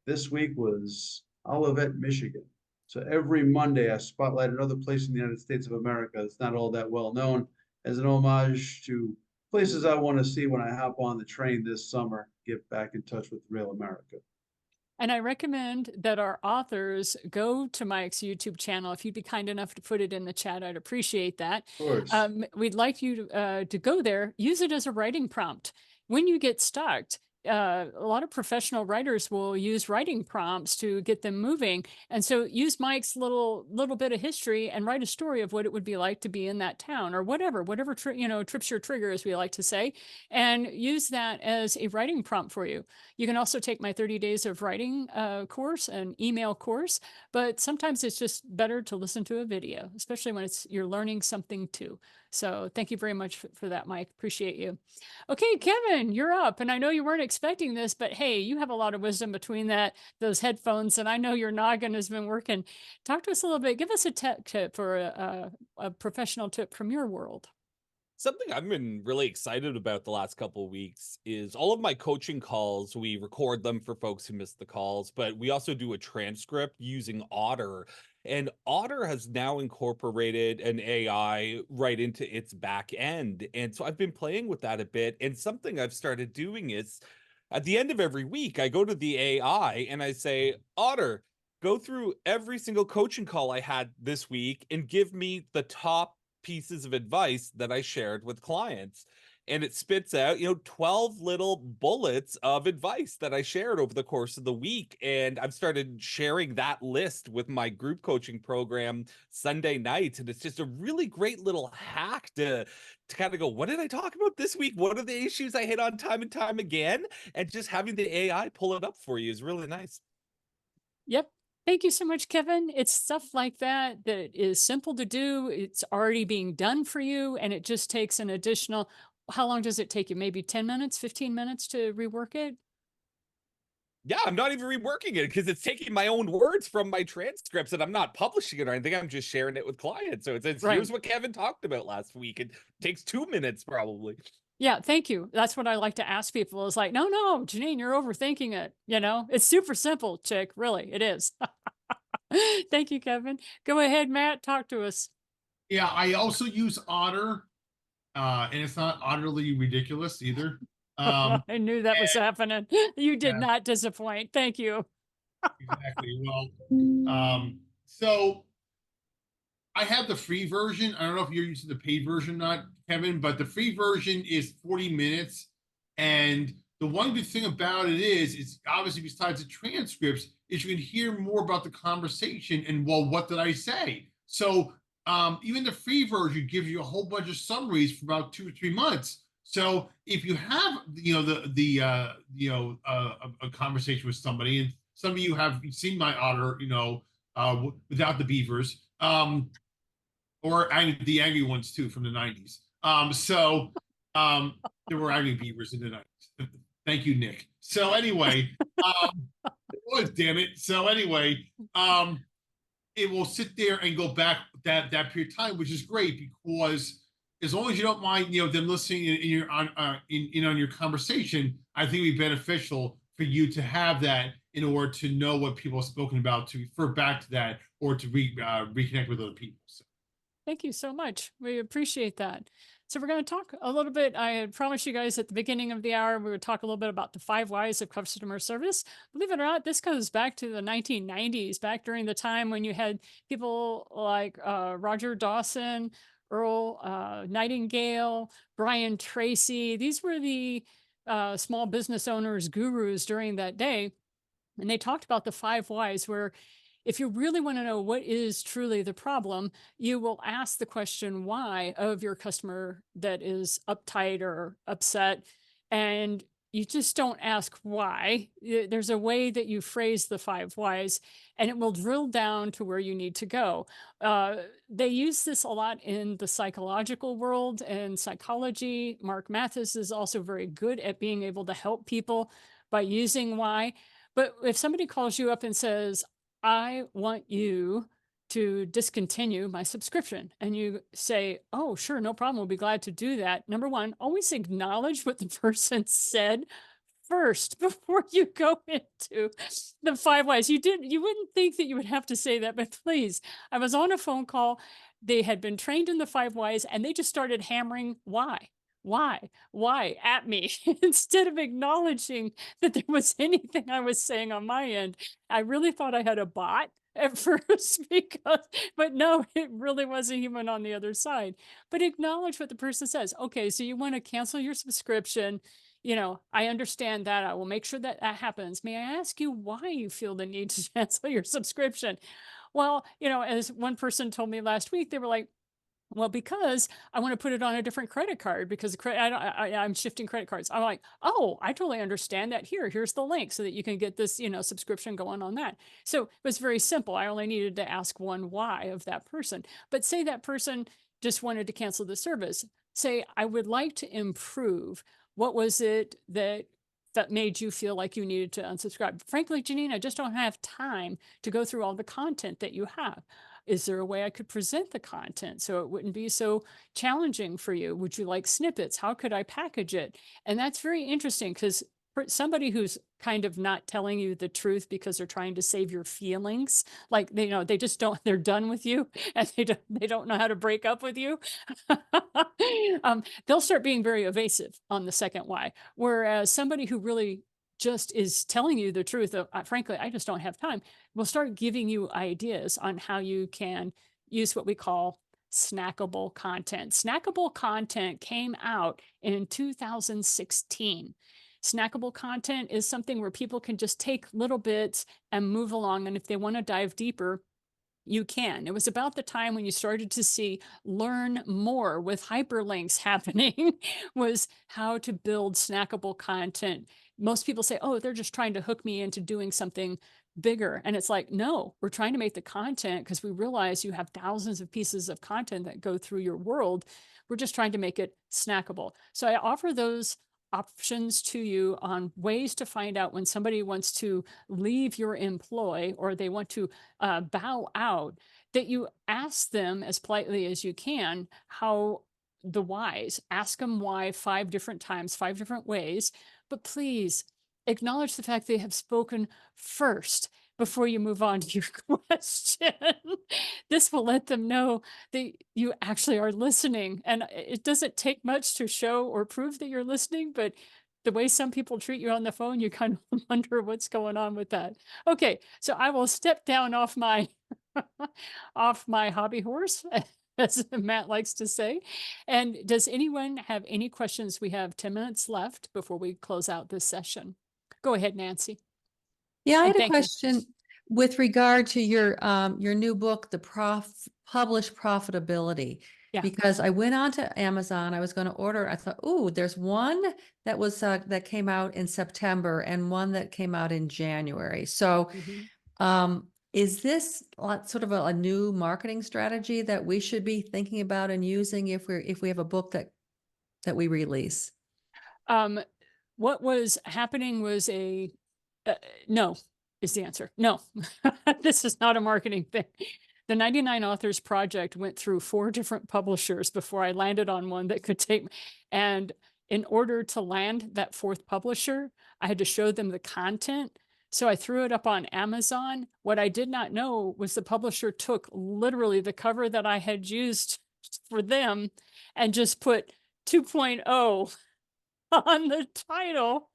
This week was Olivet, Michigan. So every Monday, I spotlight another place in the United States of America that's not all that well known as an homage to places I want to see when I hop on the train this summer, get back in touch with real America. And I recommend that our authors go to Mike's YouTube channel. If you'd be kind enough to put it in the chat, I'd appreciate that. Of course. We'd like you to go there, use it as a writing prompt. When you get stuck, a lot of professional writers will use writing prompts to get them moving. And so use Mike's little bit of history and write a story of what it would be like to be in that town or whatever trips your trigger, as we like to say, and use that as a writing prompt for you. You can also take my 30 days of writing course, an email course, but sometimes it's just better to listen to a video, especially when you're learning something too. So thank you very much for that, Mike. Appreciate you. Okay, Kevin, you're up. And I know you weren't expecting this, but hey, you have a lot of wisdom between those headphones, and I know your noggin has been working. Talk to us a little bit. Give us a tech tip or a professional tip from your world. Something I've been really excited about the last couple of weeks is all of my coaching calls. We record them for folks who missed the calls, but we also do a transcript using Otter. And Otter has now incorporated an AI right into its back end. And so I've been playing with that a bit. And something I've started doing is at the end of every week, I go to the AI and I say, Otter, go through every single coaching call I had this week and give me the top pieces of advice that I shared with clients. And it spits out, 12 little bullets of advice that I shared over the course of the week. And I've started sharing that list with my group coaching program Sunday nights. And it's just a really great little hack to kind of go, what did I talk about this week? What are the issues I hit on time and time again? And just having the AI pull it up for you is really nice. Yep. Thank you so much, Kevin. It's stuff like that that is simple to do. It's already being done for you, and it just takes an additional, how long does it take you? Maybe 10 minutes, 15 minutes to rework it? Yeah, I'm not even reworking it because it's taking my own words from my transcripts and I'm not publishing it or anything. I'm just sharing it with clients. So it says, Right. here's what Kevin talked about last week. It takes 2 minutes probably. Yeah, thank you. That's what I like to ask people is like, no, Janine, you're overthinking it. It's super simple, chick. Really, it is. Thank you, Kevin. Go ahead, Matt. Talk to us. Yeah, I also use Otter, and it's not utterly ridiculous either. I knew that was happening. You did Yeah. not disappoint. Thank you. Exactly. Well, so I have the free version. I don't know if you're using the paid version or not, Kevin, but the free version is 40 minutes. And the one good thing about it is, it's obviously besides the transcripts, is you can hear more about the conversation and, well, what did I say? So even the free version gives you a whole bunch of summaries for about 2 or 3 months. So if you have, a conversation with somebody, and some of you have seen my Otter, without the beavers, or the angry ones too from the 90s. There were angry beavers in the 90s. Thank you, Nick. So anyway, it was, damn it. So anyway, it will sit there and go back that period of time, which is great because as long as you don't mind, them listening in your on your conversation, I think it'd be beneficial for you to have that in order to know what people have spoken about, to refer back to that, or to reconnect with other people. So. Thank you so much. We appreciate that. So we're going to talk a little bit. I had promised you guys at the beginning of the hour, we would talk a little bit about the 5 whys of customer service. Believe it or not, this goes back to the 1990s, back during the time when you had people like Roger Dawson, Earl Nightingale, Brian Tracy. These were the small business owners gurus during that day. And they talked about the 5 whys, where if you really want to know what is truly the problem, you will ask the question why of your customer that is uptight or upset. And you just don't ask why. There's a way that you phrase the 5 whys, and it will drill down to where you need to go. They use this a lot in the psychological world and psychology. Mark Mathis is also very good at being able to help people by using why. But if somebody calls you up and says, I want you to discontinue my subscription, and you say, oh, sure, no problem, we'll be glad to do that. Number one, always acknowledge what the person said first before you go into the 5 whys. You wouldn't think that you would have to say that, but please, I was on a phone call. They had been trained in the 5 whys, and they just started hammering why at me instead of acknowledging that there was anything I was saying on my end. I really thought I had a bot at first but no, it really was a human on the other side. But acknowledge what the person says. Okay, so you want to cancel your subscription. I understand that. I will make sure that that happens. May I ask you why you feel the need to cancel your subscription? Well, as one person told me last week, they were like, well, because I want to put it on a different credit card because I'm shifting credit cards. I'm like, oh, I totally understand that. Here's the link so that you can get this, subscription going on that. So it was very simple. I only needed to ask one why of that person. But say that person just wanted to cancel the service. Say, I would like to improve. What was it that made you feel like you needed to unsubscribe? Frankly, Janine, I just don't have time to go through all the content that you have. Is there a way I could present the content so it wouldn't be so challenging for you? Would you like snippets? How could I package it? And that's very interesting because somebody who's kind of not telling you the truth because they're trying to save your feelings, like they just don't, they're done with you and they don't know how to break up with you. They'll start being very evasive on the second why. Whereas somebody who really just is telling you the truth of, frankly, I just don't have time, will start giving you ideas on how you can use what we call snackable content. Snackable content came out in 2016. Snackable content is something where people can just take little bits and move along. And if they want to dive deeper, you can. It was about the time when you started to see learn more with hyperlinks happening was how to build snackable content. Most people say, oh, they're just trying to hook me into doing something bigger. And it's like, no, we're trying to make the content because we realize you have thousands of pieces of content that go through your world. We're just trying to make it snackable. So I offer those options to you on ways to find out when somebody wants to leave your employ or they want to bow out, that you ask them as politely as you can how the whys. Ask them why 5 different times, 5 different ways, but please acknowledge the fact they have spoken first before you move on to your question. This will let them know that you actually are listening. And it doesn't take much to show or prove that you're listening, but the way some people treat you on the phone, you kind of wonder what's going on with that. Okay, so I will step down off my off my hobby horse, as Matt likes to say. And does anyone have any questions? We have 10 minutes left before we close out this session. Go ahead, Nancy. Yeah, I And had a thank you. question with regard to your new book, The Published Profitability. Yeah. Because I went on to Amazon, I was going to order. I thought, oh, there's one that was that came out in September and one that came out in January. So, is this sort of a new marketing strategy that we should be thinking about and using if we have a book that we release? What was happening was no is the answer. No, this is not a marketing thing. The 99 Authors Project went through 4 different publishers before I landed on one that could take, and in order to land that 4th publisher, I had to show them the content. So I threw it up on Amazon. What I did not know was the publisher took literally the cover that I had used for them and just put 2.0 on the title.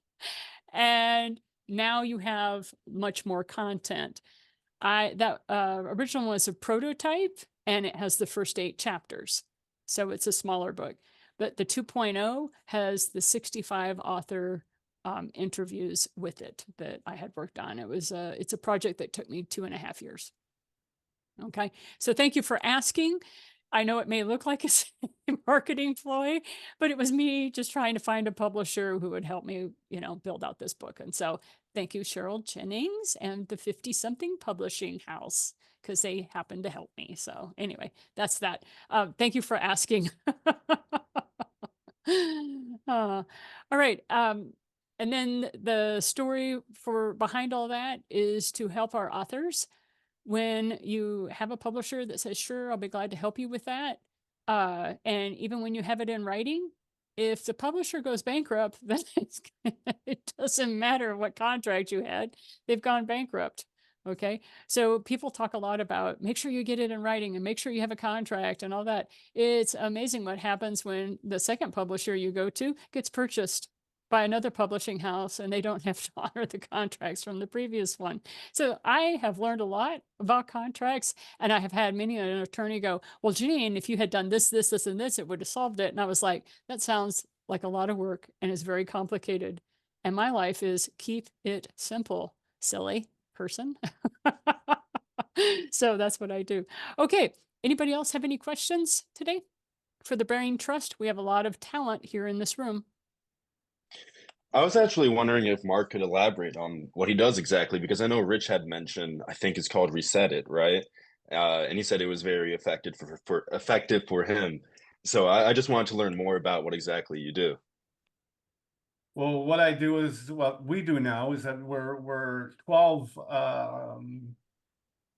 And now you have much more content. That original was a prototype and it has the first 8 chapters. So it's a smaller book, but the 2.0 has the 65 author interviews with it that I had worked on. It's a project that took me 2.5 years. Okay. So thank you for asking. I know it may look like a marketing ploy, but it was me just trying to find a publisher who would help me, build out this book. And so thank you, Cheryl Jennings and the 50-something publishing house, because they happened to help me. So anyway, that's that. Thank you for asking. All right. And then the story for behind all that is to help our authors. When you have a publisher that says, sure, I'll be glad to help you with that. And even when you have it in writing, if the publisher goes bankrupt, then it doesn't matter what contract you had, they've gone bankrupt. Okay. So people talk a lot about make sure you get it in writing and make sure you have a contract and all that. It's amazing what happens when the second publisher you go to gets purchased by another publishing house and they don't have to honor the contracts from the previous one. So I have learned a lot about contracts, and I have had many an attorney go, well, Janine, if you had done this, this, this, and this, it would have solved it. And I was like, that sounds like a lot of work and is very complicated. And my life is keep it simple, silly person. So that's what I do. Okay. Anybody else have any questions today for the Bearing Trust? We have a lot of talent here in this room. I was actually wondering if Mark could elaborate on what he does exactly, because I know Rich had mentioned, I think it's called Reset It, right? And he said it was very effective for him. So I just wanted to learn more about what exactly you do. Well, what I do is what we do now is that we're 12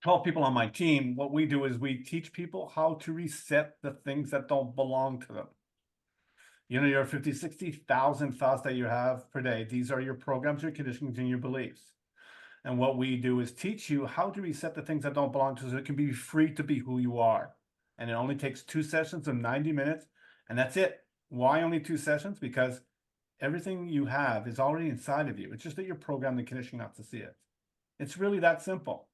12 people on my team, what we do is we teach people how to reset the things that don't belong to them. You know, your 50, 60,000 thoughts that you have per day, these are your programs, your conditionings, and your beliefs. And what we do is teach you how to reset the things that don't belong to you so it can be free to be who you are. And it only takes 2 sessions of 90 minutes, and that's it. Why only 2 sessions? Because everything you have is already inside of you. It's just that you're programmed and conditioned not to see it. It's really that simple.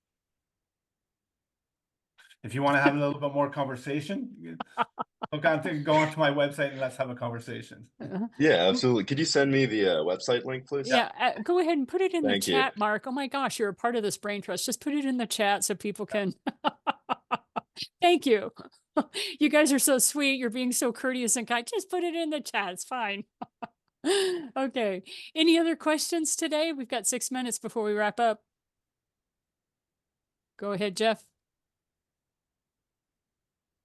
If you want to have a little bit more conversation, go onto my website and let's have a conversation. Yeah, absolutely. Could you send me the website link, please? Yeah, go ahead and put it in the Thank you. chat, Mark. Oh my gosh, you're a part of this brain trust. Just put it in the chat so people can. Thank you. You guys are so sweet. You're being so courteous and kind. Just put it in the chat. It's fine. Okay. Any other questions today? We've got 6 minutes before we wrap up. Go ahead, Jeff.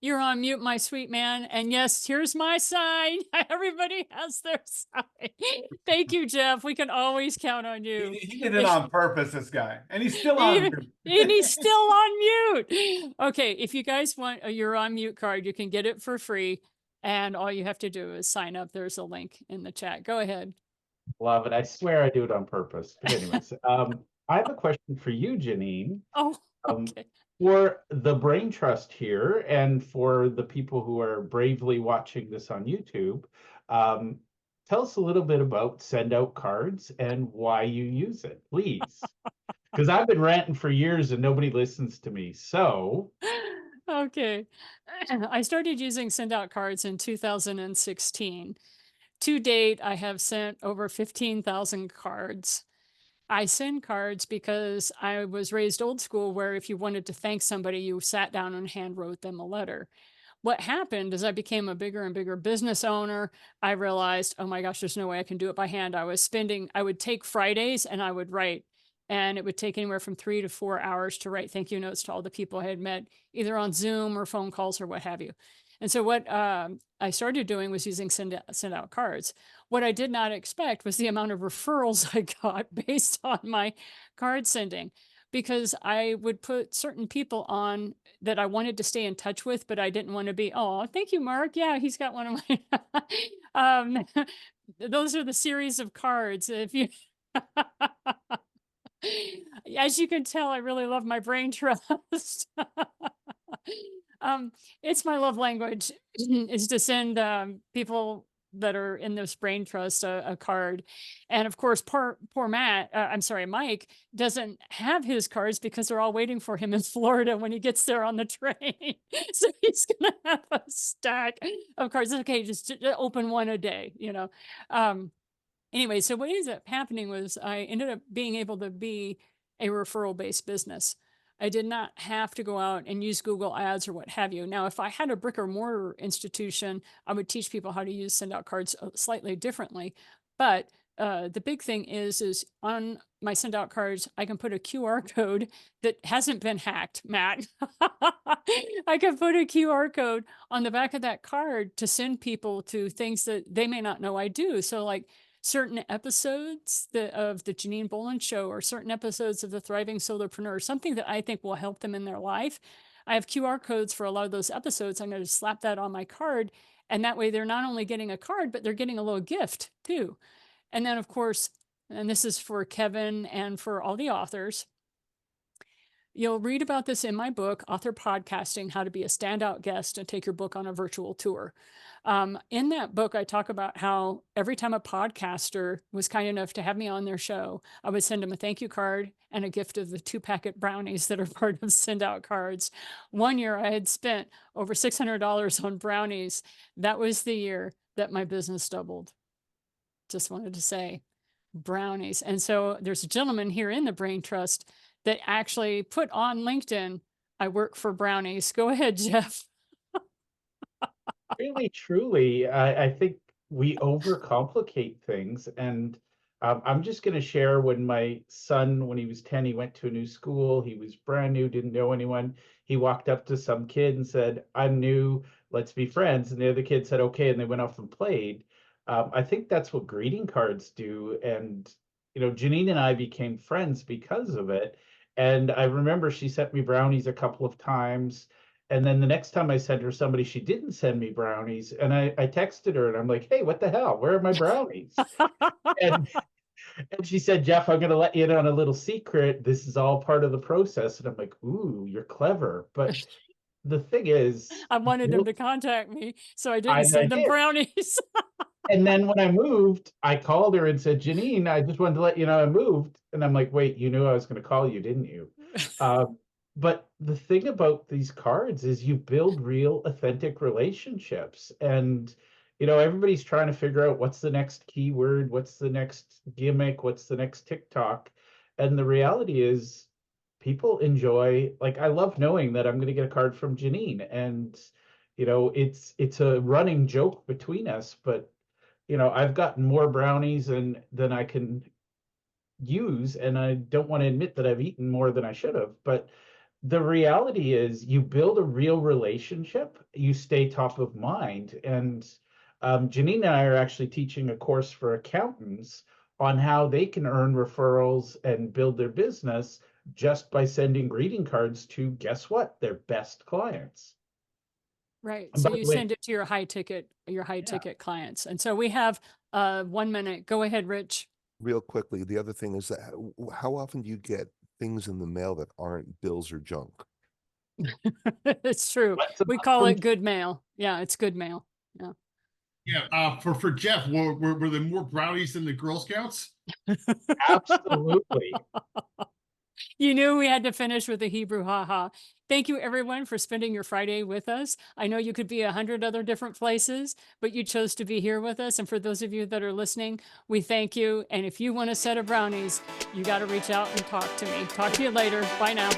You're on mute, my sweet man. And yes, here's my sign. Everybody has their sign. Thank you, Jeff. We can always count on you. He did it on purpose, this guy. And he's still on mute. And he's still on mute. Okay, if you guys want a You're on Mute card, you can get it for free. And all you have to do is sign up. There's a link in the chat. Go ahead. Love it. I swear I do it on purpose. But anyways, I have a question for you, Janine. Oh, Um, okay. For the brain trust here, and for the people who are bravely watching this on YouTube, tell us a little bit about Send Out Cards and why you use it, please. Because I've been ranting for years and nobody listens to me. So, Okay. I started using Send Out Cards in 2016. To date, I have sent over 15,000 cards. I send cards because I was raised old school, where if you wanted to thank somebody, you sat down and hand wrote them a letter. What happened is I became a bigger and bigger business owner. I realized, oh my gosh, there's no way I can do it by hand. I would take Fridays and I would write, and it would take anywhere from 3 to 4 hours to write thank you notes to all the people I had met, either on Zoom or phone calls or what have you. And so what I started doing was using send out cards. What I did not expect was the amount of referrals I got based on my card sending, because I would put certain people on that I wanted to stay in touch with, but I didn't want to be, oh, thank you, Mark. Yeah, he's got one of my. Those are the series of cards. If you. As you can tell, I really love my brain trust. It's my love language is to send people that are in this brain trust a card. And of course, poor Mike doesn't have his cards because they're all waiting for him in Florida when he gets there on the train. So he's going to have a stack of cards. Okay, just open one a day, you know. Anyway, so what ended up happening was I ended up being able to be a referral-based business. I did not have to go out and use Google Ads or what have you. Now, if I had a brick or mortar institution, I would teach people how to use Send Out Cards slightly differently. But the big thing is on my Send Out Cards, I can put a QR code that hasn't been hacked, Matt. I can put a QR code on the back of that card to send people to things that they may not know I do. So like certain episodes of the Janine Bolon Show, or certain episodes of the Thriving Solopreneur, something that I think will help them in their life. I have QR codes for a lot of those episodes. I'm going to slap that on my card. And that way they're not only getting a card, but they're getting a little gift too. And then of course, and this is for Kevin and for all the authors, you'll read about this in my book, Author Podcasting, How to Be a Standout Guest and Take Your Book on a Virtual Tour. In that book, I talk about how every time a podcaster was kind enough to have me on their show, I would send them a thank you card and a gift of the 2-packet brownies that are part of Send Out Cards. One year I had spent over $600 on brownies. That was the year that my business doubled. Just wanted to say brownies. And so there's a gentleman here in the Brain Trust that actually put on LinkedIn, I work for brownies. Go ahead, Jeff. really, truly, I think we overcomplicate things. And I'm just going to share when my son, when he was 10, he went to a new school. He was brand new, didn't know anyone. He walked up to some kid and said, I'm new, let's be friends. And the other kid said, okay. And they went off and played. I think that's what greeting cards do. And, you know, Janine and I became friends because of it. And I remember she sent me brownies a couple of times. And then the next time I sent her somebody, she didn't send me brownies. And I texted her and I'm like, hey, what the hell? Where are my brownies? And and she said, Jeff, I'm going to let you in on a little secret. This is all part of the process. And I'm like, ooh, you're clever. But the thing is, I wanted them to contact me, so I didn't I send them did. brownies. And then when I moved, I called her and said, Janine, I just wanted to let you know I moved. And I'm like, wait, you knew I was going to call you, didn't you? But the thing about these cards is you build real authentic relationships. And, everybody's trying to figure out what's the next keyword, what's the next gimmick, what's the next TikTok. And the reality is people enjoy, like, I love knowing that I'm going to get a card from Janine. And, it's a running joke between us, but I've gotten more brownies than I can use, and I don't want to admit that I've eaten more than I should have. But the reality is, you build a real relationship, you stay top of mind. And Janine and I are actually teaching a course for accountants on how they can earn referrals and build their business just by sending greeting cards to, guess what, their best clients. Right. And So by you the way, send it to your high yeah. ticket clients. And so we have 1 minute. Go ahead, Rich. Real quickly, the other thing is that how often do you get things in the mail that aren't bills or junk? It's true. Once a We month call from it good mail. Yeah, it's good mail. Yeah. Yeah. For Jeff, were there more brownies than the Girl Scouts? Absolutely. You knew we had to finish with the Hebrew haha. Thank you, everyone, for spending your Friday with us. I know you could be 100 other different places, but you chose to be here with us. And for those of you that are listening, we thank you. And if you want a set of brownies, you got to reach out and talk to me. Talk to you later. Bye now.